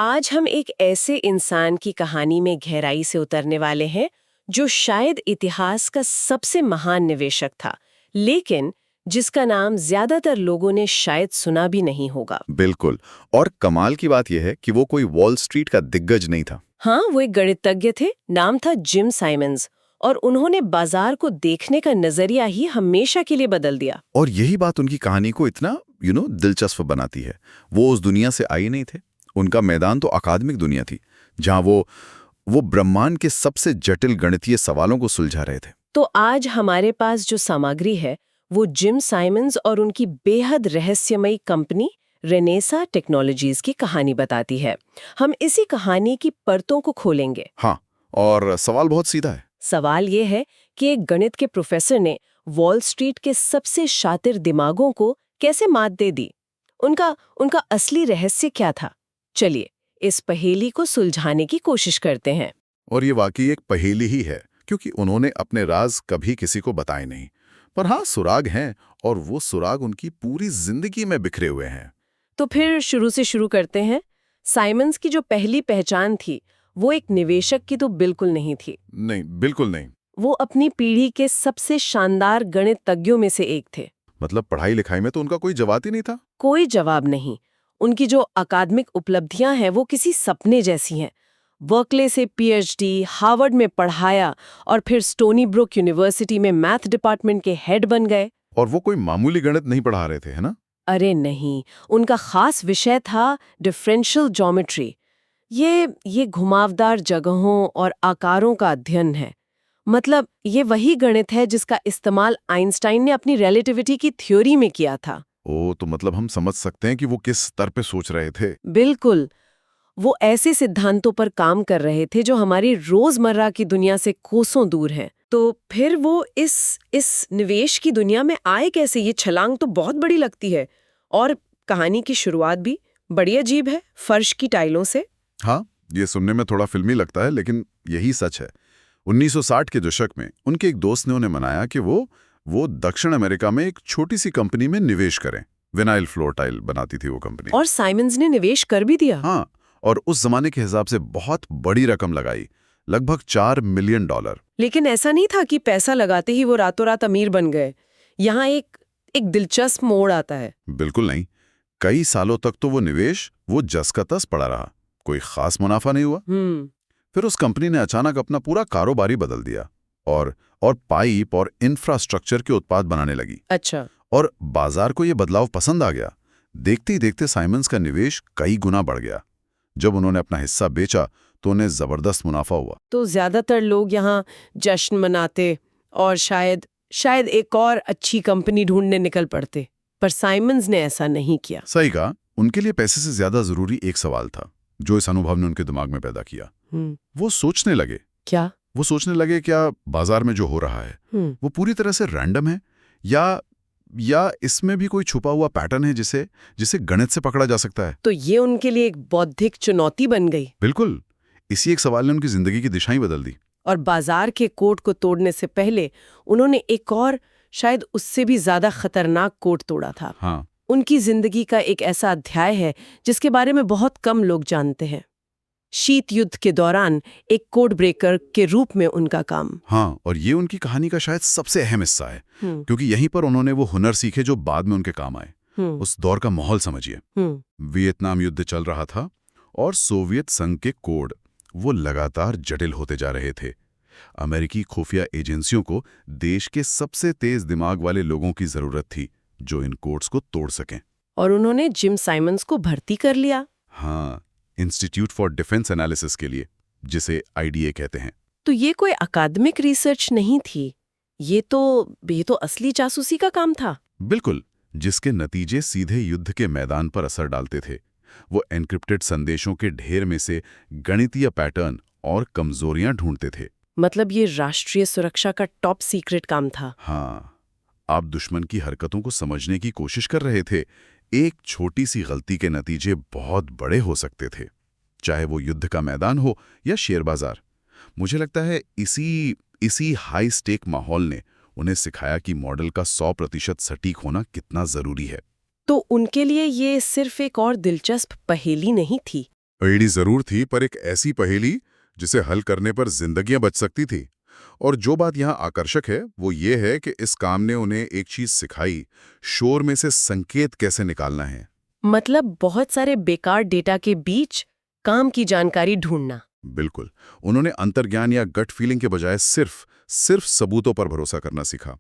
आज हम एक ऐसे इंसान की कहानी में गहराई से उतरने वाले हैं जो शायद इतिहास का सबसे महान निवेशक था, लेकिन जिसका नाम ज्यादातर लोगों ने शायद सुना भी नहीं होगा। बिल्कुल। और कमाल की बात यह है कि वो कोई वॉल स्ट्रीट का दिग्गज नहीं था। हाँ, वो एक गणितज्ञ थे, नाम था जिम साइमंड्स, और उन्होंने बाजार को देखने का नजरिया ही हमेशा के लिए बदल दिया। और यही बात उनकी कहानी को इतना दिलचस्प बनाती है। वो उस दुनिया से आए नहीं थे। उनका मैदान तो अकादमिक दुनिया थी, जहां वो ब्रह्मांड के सबसे जटिल गणितीय सवालों को सुलझा रहे थे। तो आज हमारे पास जो सामग्री है वो जिम साइमंड्स और उनकी बेहद रहस्यमयी कंपनी रेनेसा टेक्नोलॉजीज की कहानी बताती है। हम इसी कहानी की परतों को खोलेंगे। हाँ, और सवाल बहुत सीधा है। सवाल ये है कि एक गणित के प्रोफेसर ने वॉल स्ट्रीट के सबसे शातिर दिमागों को कैसे मात दे दी। उनका असली रहस्य क्या था? चलिए इस पहेली को सुलझाने की कोशिश करते हैं। और ये वाकई एक पहेली ही है, क्योंकि उन्होंने अपने राज कभी किसी को बताए नहीं। पर हाँ, सुराग हैं, और वो सुराग उनकी पूरी जिंदगी में बिखरे हुए हैं। तो फिर शुरू से शुरू करते हैं। साइमंड्स की जो पहली पहचान थी वो एक निवेशक की तो बिल्कुल नहीं थी। नहीं, बिल्कुल नहीं। वो अपनी पीढ़ी के सबसे शानदार गणितज्ञों में से एक थे। मतलब पढ़ाई लिखाई में तो उनका कोई जवाब ही नहीं था। कोई जवाब नहीं। उनकी जो अकादमिक उपलब्धियां हैं वो किसी सपने जैसी हैं। बर्कले से पीएचडी, हार्वर्ड में पढ़ाया और फिर स्टोनी ब्रुक यूनिवर्सिटी में मैथ डिपार्टमेंट के हेड बन गए। और वो कोई मामूली गणित नहीं पढ़ा रहे थे, है ना? अरे नहीं, उनका खास विषय था डिफरेंशियल ज्योमेट्री। ये घुमावदार जगहों और आकारों का अध्ययन है। मतलब ये वही गणित है जिसका इस्तेमाल आइंस्टाइन ने अपनी रिलेटिविटी की थ्योरी में किया था। तो मतलब हम समझ सकते हैं कि वो किस स्तर पे सोच रहे थे। बिल्कुल। वो ऐसे सिद्धांतों पर काम कर रहे थे जो हमारी रोजमर्रा की दुनिया से कोसों दूर हैं। तो फिर वो इस निवेश की दुनिया में आए कैसे? ये छलांग तो बहुत बड़ी लगती है। और कहानी की शुरुआत भी बड़ी अजीब है, फर्श की टाइलों से। हाँ, ये सुनने में थोड़ा फिल्मी लगता है, लेकिन यही सच है। 1960 के दशक में उनके एक दोस्त ने उन्हें मनाया कि वो दक्षिण अमेरिका में एक छोटी सी कंपनी में निवेश करें। विनाइल फ्लोर टाइल बनाती थी वो कंपनी। और साइमंड्स ने निवेश कर भी दिया। हाँ, और उस जमाने के हिसाब से बहुत बड़ी रकम लगाई, लगभग $4 मिलियन। लेकिन ऐसा नहीं था कि पैसा लगाते ही वो रातों रात अमीर बन गए। यहाँ एक दिलचस्प मोड़ आता है। बिल्कुल नहीं। कई सालों तक तो वो निवेश वो जस का तस पड़ा रहा, कोई खास मुनाफा नहीं हुआ। फिर उस कंपनी ने अचानक अपना पूरा कारोबार बदल दिया और पाइप और इंफ्रास्ट्रक्चर के उत्पाद बनाने लगी। अच्छा। और बाजार को ये बदलाव पसंद आ गया। देखते ही देखते साइमंड्स का निवेश कई गुना बढ़ गया। जब उन्होंने अपना हिस्सा बेचा तो उन्हें जबरदस्त मुनाफा हुआ। तो ज्यादातर लोग यहाँ जश्न मनाते और शायद एक और अच्छी कंपनी ढूंढने निकल पड़ते, पर साइमंड्स ने ऐसा नहीं किया। सही कहा। उनके लिए पैसे से ज्यादा जरूरी एक सवाल था जो इस अनुभव ने उनके दिमाग में पैदा किया। वो सोचने लगे। क्या? वो सोचने लगे, क्या बाजार में जो हो रहा है वो पूरी तरह से रैंडम है, या इसमें भी कोई छुपा हुआ पैटर्न है जिसे गणित से पकड़ा जा सकता है। तो ये उनके लिए एक बौद्धिक चुनौती बन गई। बिल्कुल। इसी एक सवाल ने उनकी जिंदगी की दिशा ही बदल दी। और बाजार के कोड को तोड़ने से पहले उन्होंने एक और, शायद उससे भी ज्यादा खतरनाक कोड तोड़ा था। हाँ। उनकी जिंदगी का एक ऐसा अध्याय है जिसके बारे में बहुत कम लोग जानते हैं। शीत युद्ध के दौरान एक कोड ब्रेकर के रूप में उनका काम। हाँ, और ये उनकी कहानी का शायद सबसे अहम हिस्सा है, क्योंकि यहीं पर उन्होंने वो हुनर सीखे जो बाद में उनके काम आए। उस दौर का माहौल समझिए। वियतनाम युद्ध चल रहा था और सोवियत संघ के कोड वो लगातार जटिल होते जा रहे थे। अमेरिकी खुफिया एजेंसियों को देश के सबसे तेज दिमाग वाले लोगों की जरूरत थी जो इन कोड्स को तोड़ सकें। और उन्होंने जिम साइमंड्स को भर्ती कर लिया। हाँ, इंस्टीट्यूट फॉर डिफेंस एनालिसिस के लिए, जिसे आईडीए कहते हैं। तो ये कोई अकादमिक रिसर्च नहीं थी, ये तो असली जासूसी का काम था। बिल्कुल, जिसके नतीजे सीधे युद्ध के मैदान पर असर डालते थे। वो एन्क्रिप्टेड संदेशों के ढेर में से गणितीय पैटर्न और कमजोरियां ढूंढते थे। मतलब ये राष्ट्रीय सुरक्षा का टॉप सीक्रेट काम था। हाँ, आप दुश्मन की हरकतों को समझने की कोशिश कर रहे थे। एक छोटी सी गलती के नतीजे बहुत बड़े हो सकते थे, चाहे वो युद्ध का मैदान हो या शेयर बाजार। मुझे लगता है इसी हाई स्टेक माहौल ने उन्हें सिखाया कि मॉडल का 100% सटीक होना कितना जरूरी है। तो उनके लिए ये सिर्फ एक और दिलचस्प पहेली नहीं थी, पहेली जरूर थी, पर एक ऐसी पहेली जिसे हल करने पर जिंदगियां बच सकती थी। और जो बात यहाँ आकर्षक है वो ये है कि इस काम ने उन्हें एक चीज सिखाई, शोर में से संकेत कैसे निकालना है। मतलब बहुत सारे बेकार डेटा के बीच काम की जानकारी ढूंढना। बिल्कुल। उन्होंने अंतर्ज्ञान या गट फीलिंग के बजाय सिर्फ सबूतों पर भरोसा करना सीखा।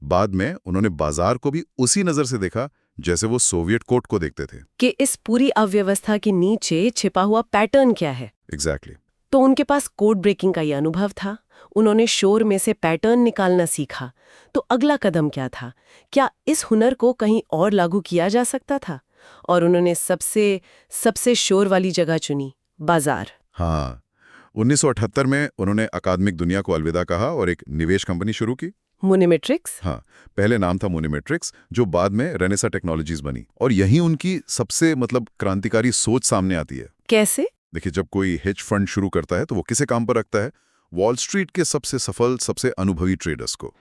बाद में उन्होंने बाजार को भी उसी नजर से देखा जैसे वो सोवियत कोर्ट को देखते थे। कि इस पूरी अव्यवस्था के नीचे छिपा हुआ पैटर्न क्या है। एग्जैक्टली। तो उनके पास कोड ब्रेकिंग का ये अनुभव था, उन्होंने शोर में से पैटर्न निकालना सीखा। तो अगला कदम क्या था? क्या इस हुनर को कहीं और लागू किया जा सकता था? और उन्होंने सबसे शोर वाली जगह चुनी, बाजार। हाँ, 1978 में उन्होंने अकादमिक दुनिया को अलविदा कहा और एक निवेश कंपनी शुरू की, मोनीमेट्रिक्स। हाँ, पहले नाम था मोनीमेट्रिक्स, जो बाद में रेनेसा टेक्नोलॉजीज बनी। और यहीं उनकी सबसे क्रांतिकारी सोच सामने आती है। कैसे? देखिए, जब कोई हेज फंड शुरू करता है तो वो किसे काम पर रखता है? वॉल स्ट्रीट के सबसे सफल, सबसे अनुभवी ट्रेडर्स को।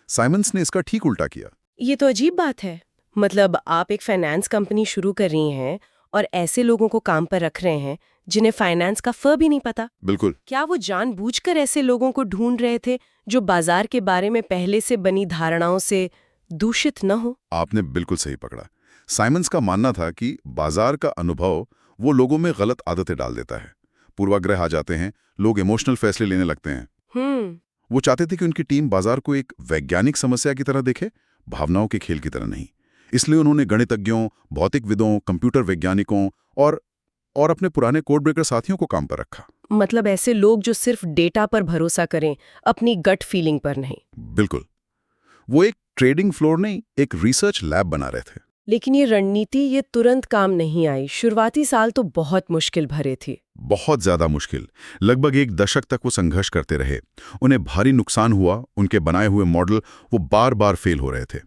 साइमंस ने इसका ठीक उल्टा किया। ये तो अजीब बात है। मतलब आप एक फाइनेंस कंपनी शुरू कर रही हैं और ऐसे लोगों को काम पर रख रहे हैं जिन्हें फाइनेंस का फ भी नहीं पता। बिल्कुल। क्या वो जानबूझकर ऐसे लोगों को ढूंढ रहे थे जो बाजार के बारे में पहले से बनी धारणाओं से दूषित न हो? आपने बिल्कुल सही पकड़ा। साइमंस का मानना था कि बाजार का अनुभव वो लोगों में गलत आदतें डाल देता है। पूर्वाग्रह आ जाते हैं, लोग इमोशनल फैसले लेने लगते हैं। वो चाहते थे कि उनकी टीम बाजार को एक वैज्ञानिक समस्या की तरह देखे, भावनाओं के खेल की तरह नहीं। इसलिए उन्होंने गणितज्ञों, भौतिकविदों, कंप्यूटर वैज्ञानिकों और अपने पुराने कोड ब्रेकर साथियों को काम पर रखा। मतलब ऐसे लोग जो सिर्फ डेटा पर भरोसा करें, अपनी गट फीलिंग पर नहीं। बिल्कुल। वो एक ट्रेडिंग फ्लोर नहीं, एक रिसर्च लैब बना रहे थे। लेकिन ये रणनीति ये तुरंत काम नहीं आई। शुरुआती साल तो बहुत मुश्किल भरे थे। बहुत ज्यादा मुश्किल। लगभग एक दशक तक वो संघर्ष करते रहे। उन्हें भारी नुकसान हुआ, उनके बनाए हुए मॉडल वो बार बार फेल हो रहे थे।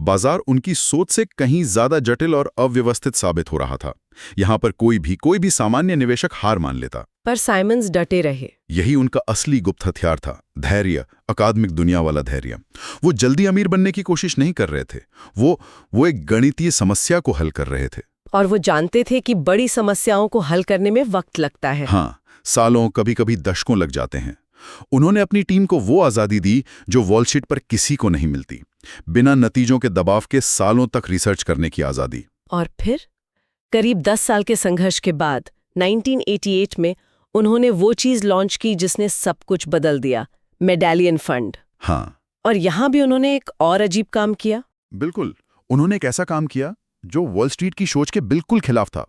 बाजार उनकी सोच से कहीं ज्यादा जटिल और अव्यवस्थित साबित हो रहा था। यहाँ पर कोई भी सामान्य निवेशक हार मान लेता। पर साइमंस डटे रहे। यही उनका असली गुप्त हथियार था, धैर्य, अकादमिक दुनिया वाला धैर्य। वो जल्दी अमीर बनने की कोशिश नहीं कर रहे थे, वो एक गणितीय समस्या को हल कर रहे थे। और वो जानते थे कि बड़ी समस्याओं को हल करने में वक्त लगता है। हाँ, सालों, कभी-कभी दशकों लग जाते हैं। उन्होंने अपनी टीम को वो आज़ादी दी जो वॉल स्ट्रीट पर किसी को नहीं मिलती। बिना नतीजों के दबाव के सालों तक रिसर्च करने की आज़ादी। और फिर करीब 10 साल के संघर्ष के बाद 1988 में उन्होंने वो चीज लॉन्च की जिसने सब कुछ बदल दिया, मेडालियन फंड। हाँ। और यहां भी उन्होंने एक और अजीब काम किया। बिल्कुल। उन्होंने एक ऐसा काम किया जो वॉल स्ट्रीट की सोच के बिल्कुल खिलाफ था।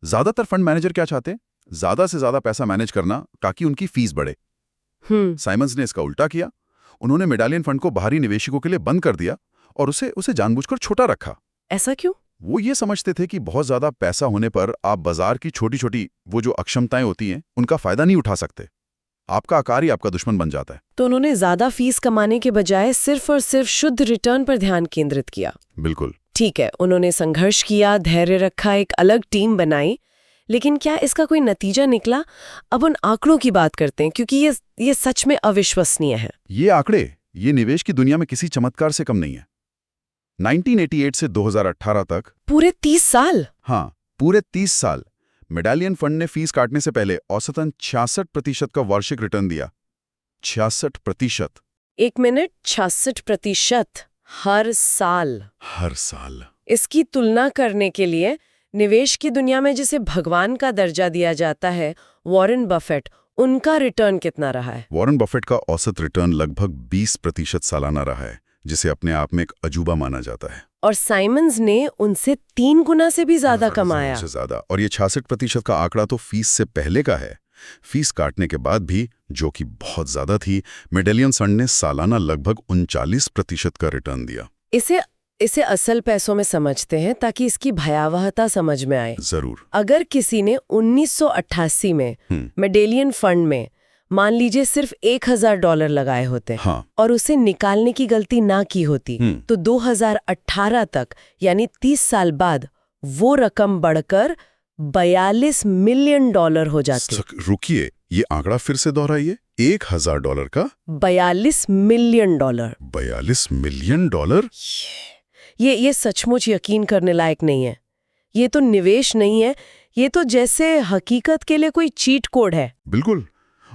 ज्यादातर फंड मैनेजर क्या चाहते? ज्यादा से ज्यादा पैसा मैनेज करना ताकि उनकी फीस बढ़े। साइमंस ने इसका उल्टा किया। उन्होंने मेडालियन फंड को बाहरी निवेशकों के लिए बंद कर दिया और उसे जानबूझकर छोटा रखा। ऐसा क्यों? वो ये समझते थे कि बहुत ज्यादा पैसा होने पर आप बाजार की छोटी छोटी वो जो अक्षमताएं होती हैं उनका फायदा नहीं उठा सकते। आपका आकार ही आपका दुश्मन बन जाता है। तो उन्होंने ज्यादा फीस कमाने के बजाय सिर्फ और सिर्फ शुद्ध रिटर्न पर ध्यान केंद्रित किया। बिल्कुल ठीक है, उन्होंने संघर्ष किया, धैर्य रखा, एक अलग टीम बनाई। लेकिन क्या इसका कोई नतीजा निकला? अब उन आंकड़ों की बात करते हैं, क्योंकि ये सच में अविश्वसनीय है। ये आंकड़े ये निवेश की दुनिया में किसी चमत्कार से कम नहीं है। 1988 से 2018 तक पूरे 30 साल। हाँ, पूरे 30 साल मेडालियन फंड ने फीस काटने से पहले औसतन 66% का वार्षिक रिटर्न दिया। 66%। 1 मिनट, 66% हर साल। हर साल। इसकी तुलना करने के लिए निवेश की दुनिया में जिसे भगवान का दर्जा दिया जाता है, वॉरेन बफेट, उनका रिटर्न कितना रहा है? वॉरेन बफेट का औसत रिटर्न लगभग 20% सालाना रहा है, जिसे अपने आप में एक अजूबा माना जाता है। और साइमंस ने उनसे 3 गुना से भी ज्यादा कमाया। से ज्यादा। और ये 66% का आंकड़ा तो फीस से पहले का है। फीस काटने के बाद भी, जो कि बहुत ज्यादा थी, मेडालियन फंड ने सालाना लगभग 39% का रिटर्न दिया। इसे असल पैसों में समझते हैं ताकि इसकी भयावहता समझ में आए। जरूर। अगर किसी ने 1988 में मेडालियन फंड में मान लीजिए सिर्फ $1000 लगाए होते, हाँ, और उसे निकालने की गलती ना की होती, तो 2018 तक यानी 30 साल बाद वो रकम बढ़कर $42 मिलियन हो जाती। रुकिए, ये आंकड़ा फिर से दोहराइए। $1000 का $42 मिलियन। $42 मिलियन? ये सचमुच यकीन करने लायक नहीं है। ये तो निवेश नहीं है, ये तो जैसे हकीकत के लिए कोई चीट कोड है। बिल्कुल।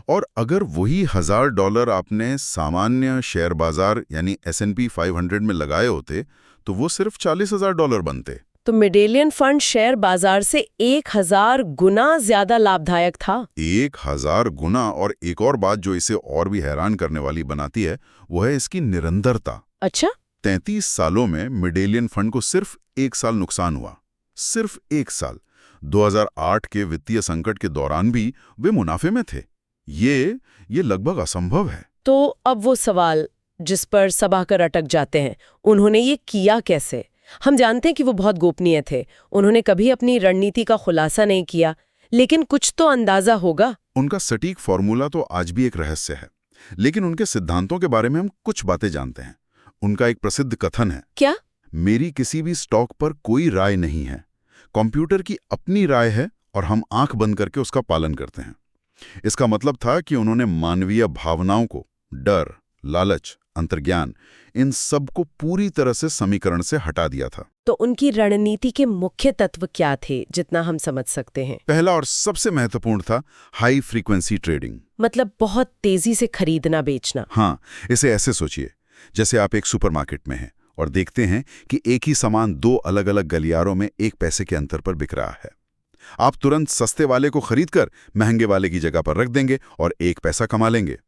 और अगर वही $1000 आपने सामान्य शेयर बाजार यानी S&P 500 में लगाए होते तो वो सिर्फ $40,000 बनते। तो मेडेलियन फंड शेयर बाजार से 1000 गुना ज्यादा लाभदायक था। 1000 गुना। और एक और बात जो इसे और भी हैरान करने वाली बनाती है वो है इसकी निरंतरता। अच्छा। 33 सालों में मेडेलियन फंड को सिर्फ 1 साल नुकसान हुआ। सिर्फ 1 साल। 2008 के वित्तीय संकट के दौरान भी वे मुनाफे में थे। ये लगभग असंभव है। तो अब वो सवाल जिस पर सभाकर अटक जाते हैं, उन्होंने ये किया कैसे? हम जानते हैं कि वो बहुत गोपनीय थे, उन्होंने कभी अपनी रणनीति का खुलासा नहीं किया, लेकिन कुछ तो अंदाजा होगा। उनका सटीक फॉर्मूला तो आज भी एक रहस्य है, लेकिन उनके सिद्धांतों के बारे में हम कुछ बातें जानते हैं। उनका एक प्रसिद्ध कथन है, क्या? मेरी किसी भी स्टॉक पर कोई राय नहीं है, कंप्यूटर की अपनी राय है और हम आंख बंद करके उसका पालन करते हैं। इसका मतलब था कि उन्होंने मानवीय भावनाओं को, डर, लालच, अंतर्ज्ञान, इन सब को पूरी तरह से समीकरण से हटा दिया था। तो उनकी रणनीति के मुख्य तत्व क्या थे, जितना हम समझ सकते हैं? पहला और सबसे महत्वपूर्ण था हाई फ्रीक्वेंसी ट्रेडिंग। मतलब बहुत तेजी से खरीदना बेचना। हाँ, इसे ऐसे सोचिए, जैसे आप एक सुपरमार्केट में हैं और देखते हैं कि एक ही सामान 2 अलग-अलग गलियारों में 1 पैसे के अंतर पर बिक रहा है। आप तुरंत सस्ते वाले को खरीदकर महंगे वाले की जगह पर रख देंगे और 1 पैसा कमा लेंगे।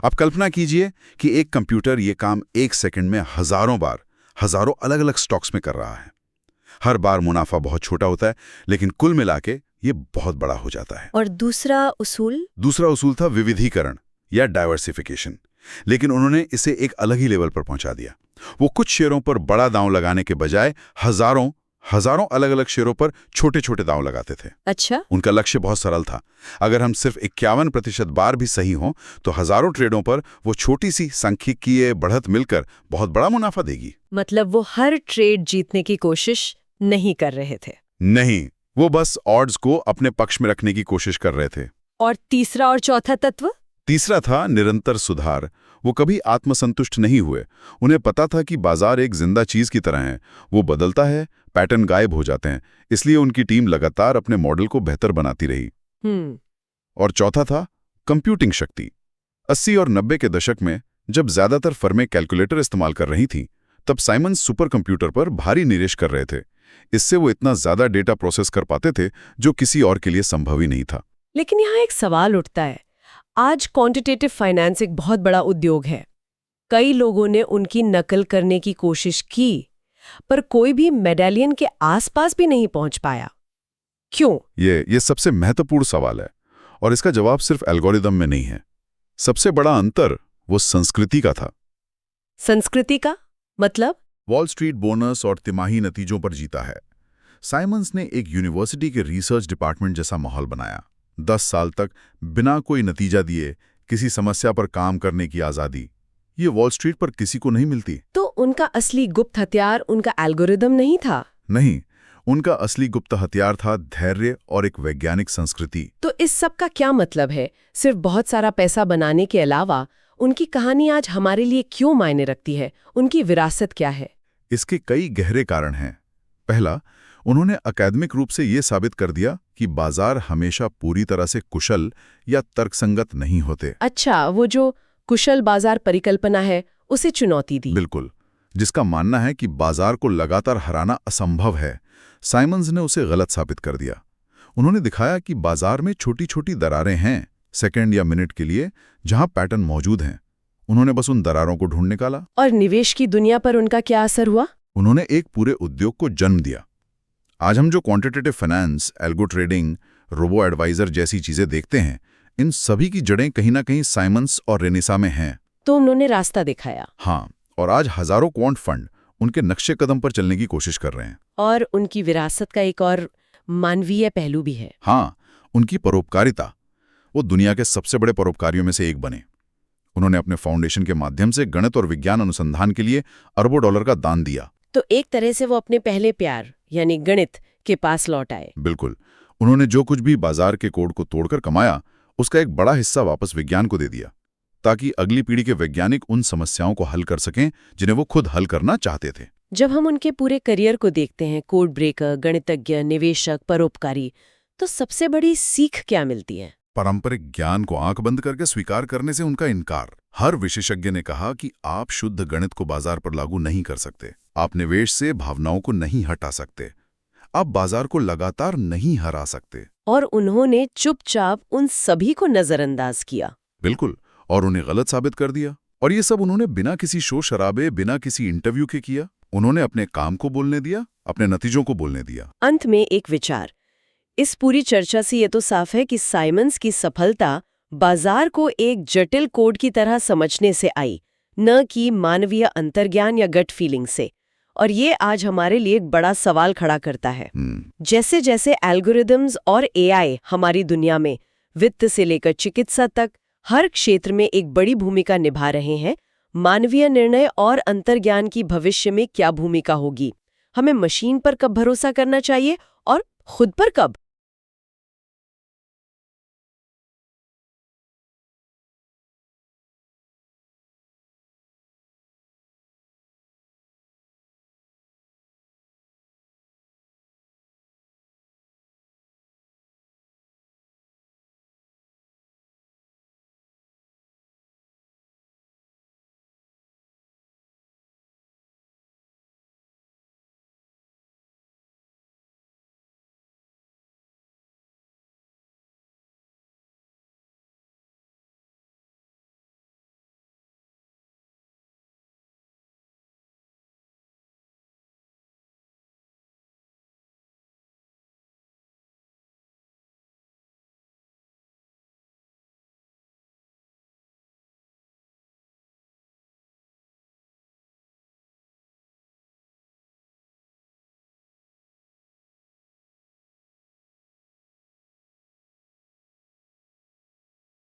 अब कल्पना कीजिए कि एक कंप्यूटर ये काम 1 सेकंड में हजारों बार, हजारों अलग-अलग स्टॉक्स में कर रहा है। हर बार मुनाफा बहुत छोटा होता है, लेकिन कुल मिलाके ये बहुत बड़ा हो जाता है। और दूसरा उसूल था विविधीकरण या डाइवर्सिफिकेशन, लेकिन उन्होंने इसे एक अलग ही लेवल पर पहुंचा दिया। वो कुछ शेयरों पर बड़ा दांव लगाने के बजाय हजारों अलग-अलग शेयरों पर छोटे-छोटे दांव लगाते थे। अच्छा। उनका लक्ष्य बहुत सरल था। अगर हम सिर्फ 51% बार भी सही हों तो हजारों ट्रेडों पर वो छोटी सी सांख्यिकीय बढ़त मिलकर बहुत बड़ा मुनाफा देगी। मतलब वो हर ट्रेड जीतने की कोशिश नहीं कर रहे थे। नहीं, वो बस ऑड्स को अपने पक्ष में रखने की कोशिश कर रहे थे। और तीसरा और चौथा तत्व? तीसरा था निरंतर सुधार। वो कभी आत्मसंतुष्ट नहीं हुए। उन्हें पता था कि बाजार एक जिंदा चीज की तरह है, वो बदलता है, पैटर्न गायब हो जाते हैं। इसलिए उनकी टीम लगातार अपने मॉडल को बेहतर बनाती रही। और चौथा था कंप्यूटिंग शक्ति। 80 और 90 के दशक में जब ज्यादातर फर्में कैलकुलेटर इस्तेमाल कर रही थीं, तब साइमंस सुपर कंप्यूटर पर भारी निवेश कर रहे थे। इससे वो इतना ज्यादा डेटा प्रोसेस कर पाते थे जो किसी और के लिए संभव ही नहीं था। लेकिन यहाँ एक सवाल उठता है। आज क्वांटिटेटिव फाइनेंस एक बहुत बड़ा उद्योग है। कई लोगों ने उनकी नकल करने की कोशिश की, पर कोई भी मेडेलियन के आसपास भी नहीं पहुंच पाया। क्यों? ये सबसे महत्वपूर्ण सवाल है, और इसका जवाब सिर्फ एल्गोरिदम में नहीं है। सबसे बड़ा अंतर वो संस्कृति का था। संस्कृति का मतलब? वॉल स्ट्रीट बोनस और तिमाही नतीजों पर जीता है। साइमंस ने एक यूनिवर्सिटी के रिसर्च डिपार्टमेंट जैसा माहौल बनाया। 10 साल तक बिना कोई नतीजा दिए किसी समस्या पर काम करने की आजादी, ये वॉल स्ट्रीट पर किसी को नहीं मिलती। तो उनका असली गुप्त हथियार उनका एल्गोरिदम नहीं था? नहीं, उनका असली गुप्त हथियार था धैर्य और एक वैज्ञानिक संस्कृति। तो इस सब का क्या मतलब है? सिर्फ बहुत सारा पैसा बनाने के अलावा उनकी कहानी आज हमारे लिए क्यों मायने रखती है? उनकी विरासत क्या है? इसके कई गहरे कारण हैं। पहला, उन्होंने अकादमिक रूप से ये साबित कर दिया कि बाजार हमेशा पूरी तरह से कुशल या तर्कसंगत नहीं होते। अच्छा, वो जो कुशल बाजार परिकल्पना है, उसे चुनौती दी। बिल्कुल, जिसका मानना है कि बाजार को लगातार हराना असंभव है। साइमंस ने उसे गलत साबित कर दिया। उन्होंने दिखाया कि बाजार में छोटी छोटी दरारें हैं, सेकंड या मिनट के लिए, जहां पैटर्न मौजूद हैं। उन्होंने बस उन दरारों को ढूंढ निकाला। और निवेश की दुनिया पर उनका क्या असर हुआ? उन्होंने एक पूरे उद्योग को जन्म दिया। आज हम जो quantitative finance, algo trading, robo advisor जैसी चीजें देखते हैं, इन सभी की जड़ें कहीं ना कहीं साइमंस और रेनेसा में हैं। तो उन्होंने रास्ता दिखाया। हाँ, और आज हजारों क्वांट फंड उनके नक्शे कदम पर चलने की कोशिश कर रहे हैं। और उनकी विरासत का एक और मानवीय पहलू भी है। हाँ, उनकी परोपकारिता। वो दुनिया के सबसे बड़े परोपकारियों में से एक बने। उन्होंने अपने फाउंडेशन के माध्यम से गणित और विज्ञान अनुसंधान के लिए अरबों डॉलर का दान दिया। तो एक तरह से वो अपने पहले प्यार यानी गणित के पास लौट आए। बिल्कुल। उन्होंने जो कुछ भी बाजार के कोड को तोड़कर कमाया, उसका एक बड़ा हिस्सा वापस विज्ञान को दे दिया, ताकि अगली पीढ़ी के वैज्ञानिक उन समस्याओं को हल कर सकें जिन्हें वो खुद हल करना चाहते थे। जब हम उनके पूरे करियर को देखते हैं, कोड ब्रेकर, गणितज्ञ, निवेशक, परोपकारी, तो सबसे बड़ी सीख क्या मिलती है? पारंपरिक ज्ञान को आंख बंद करके स्वीकार करने से उनका इनकार। हर विशेषज्ञ ने कहा कि आप शुद्ध गणित को बाजार पर लागू नहीं कर सकते, आप निवेश से भावनाओं को नहीं हटा सकते, आप बाजार को लगातार नहीं हरा सकते। और उन्होंने चुपचाप उन सभी को नजरअंदाज किया। बिल्कुल, और उन्हें गलत साबित कर दिया। और ये सब उन्होंने बिना किसी शोर शराबे, बिना किसी इंटरव्यू के किया। उन्होंने अपने काम को बोलने दिया, अपने नतीजों को बोलने दिया। अंत में एक विचार, इस पूरी चर्चा से ये तो साफ है कि साइमंस की सफलता बाजार को एक जटिल कोड की तरह समझने से आई, न कि मानवीय अंतर्ज्ञान या गट फीलिंग से। और ये आज हमारे लिए एक बड़ा सवाल खड़ा करता है। जैसे जैसे एल्गोरिदम्स और एआई हमारी दुनिया में वित्त से लेकर चिकित्सा तक हर क्षेत्र में एक बड़ी भूमिका निभा रहे हैं, मानवीय निर्णय और अंतर्ज्ञान की भविष्य में क्या भूमिका होगी? हमें मशीन पर कब भरोसा करना चाहिए और खुद पर कब?